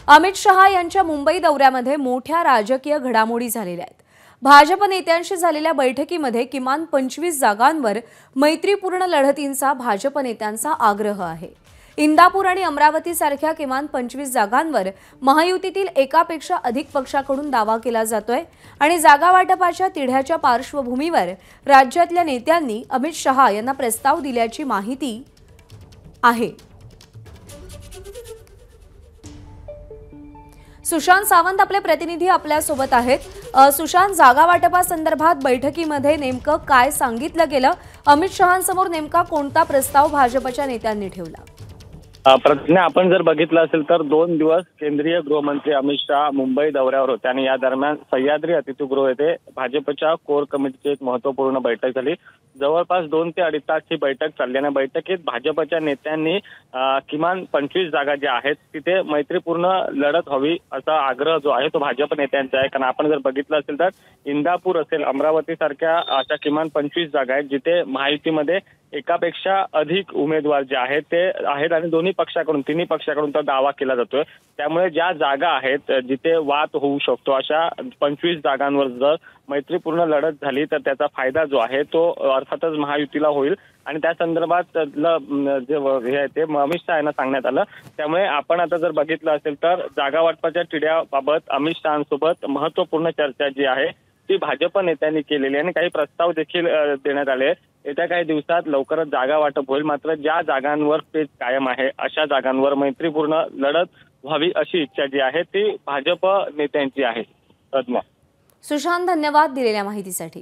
अमित शहा यांच्या मुंबई दौऱ्यामध्ये मोठ्या राजकीय घडामोडी झालेल्या आहेत। भाजप नेत्यांशी झालेल्या बैठकीमध्ये किमान 25 जागांवर मैत्रीपूर्ण लढतींचा भाजप नेत्यांचा आग्रह आहे। इंदापूर आणि अमरावती सारख्या किमान 25 जागांवर महायुतीतील एकापेक्षा अधिक पक्षाकडून दावा केला जातोय आणि जागा वाटपाच्या तिढ्याच्या पार्श्वभूमीवर राज्यातल्या नेत्यांनी अमित शहा यांना प्रस्ताव दिल्याची माहिती आहे। सुशांत सावंत आपले प्रतिनिधी आपल्या सोबत आहेत। सुशांत, जागा वाटपासंदर्भात बैठकीमध्ये नेमकं काय सांगितलं गेलं? अमित शहांसमोर नेमका कोणता प्रस्ताव भाजपच्या नेत्यांनी ठेवला? प्रज्ञा, आपण जर बघितलं असेल तर 2 दिवस केंद्रीय गृहमंत्री अमित शहा मुंबई दौऱ्यावर होते आणि या दरम्यान सह्याद्री अतिथीगृह येथे भाजपच्या कोर कमिटीची एक महत्त्वपूर्ण बैठक झाली। जवळपास 2 ते 2.5 तास ही बैठक चालली आणि बैठकीत भाजपच्या नेत्यांनी किमान 25 जागा ज्या आहेत तिथे मैत्रीपूर्ण लढत व्हावी असा आग्रह जो आहे तो भाजप नेत्यांचा आहे। कारण आपण जर बघितलं असेल तर इंदापूर असेल, अमरावती सारख्या अशा किमान 25 जागा आहेत जिथे महायुतीमध्ये एकापेक्षा अधिक उमेदवार जे आहेत ते आहेत आणि तिन्ही पक्षाकडून तो दावा केला जातोय। त्यामुळे ज्या जागा आहेत जिथे वाद होऊ शकतो अशा 25 जागांवर जर मैत्रीपूर्ण लढत झाली तर त्याचा फायदा जो आहे तो अर्थातच महायुतीला होईल आणि त्या संदर्भात जे हे आहे ते अमित शहा यांना सांगण्यात आलं। त्यामुळे आपण आता जर बघितलं असेल तर जागा वाटपाच्या तिढ्याबाबत अमित शहांसोबत महत्त्वपूर्ण चर्चा जी आहे ती भाजप नेत्यांनी केलेली आणि काही प्रस्ताव देखील देण्यात आले। येत्या काही दिवसात लवकरच जागा वाटप होईल, मात्र ज्या जागांवर पेच कायम आहे अशा जागांवर मैत्रीपूर्ण लढत व्हावी अशी इच्छा जी आहे ती भाजप नेत्यांची आहे। सुशांत, धन्यवाद दिलेल्या माहितीसाठी।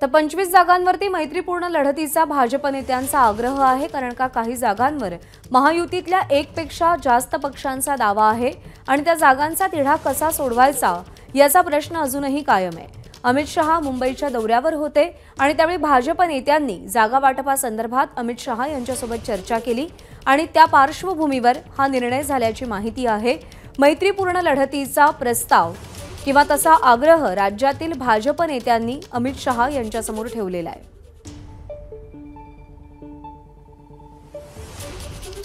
तर 25 जागांवरती मैत्रीपूर्ण लढतीचा भाजप नेत्यांचा आग्रह आहे, कारण का काही जागांवर महायुतीतल्या एकपेक्षा जास्त पक्षांचा दावा आहे आणि त्या जागांचा तिढा कसा सोडवायचा याचा प्रश्न अजूनही कायम आहे। अमित शहा मुंबईच्या दौऱ्यावर होते आणि त्यावेळी भाजप नेत्यांनी जागा वाटपासंदर्भात अमित शहा यांच्यासोबत चर्चा केली आणि त्या पार्श्वभूमीवर हा निर्णय झाल्याची माहिती आहे। मैत्रीपूर्ण लढतीचा प्रस्ताव किंवा तसा आग्रह राज्यातील भाजप नेत्यांनी अमित शहा यांच्यासमोर ठेवलेला आहे।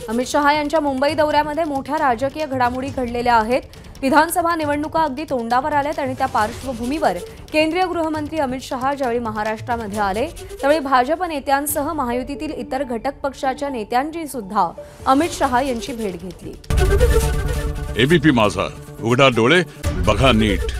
अमित शहा यांच्या मुंबई दौऱ्यामध्ये मोठ्या राजकीय घडामोडी घडलेल्या आहेत। विधानसभा निवडणुका अगदी तोंडावर आल्यात आणि त्या पार्श्वभूमीवर केंद्रीय गृहमंत्री अमित शहा ज्यावेळी महाराष्ट्रामध्ये आले त्यावेळी भाजप नेत्यांसह महायुतीतील इतर घटक पक्षाच्या नेत्यांची सुद्धा अमित शहा यांची भेट घेतली। एबीपी माझा, उघडा डोळे बघा नीट।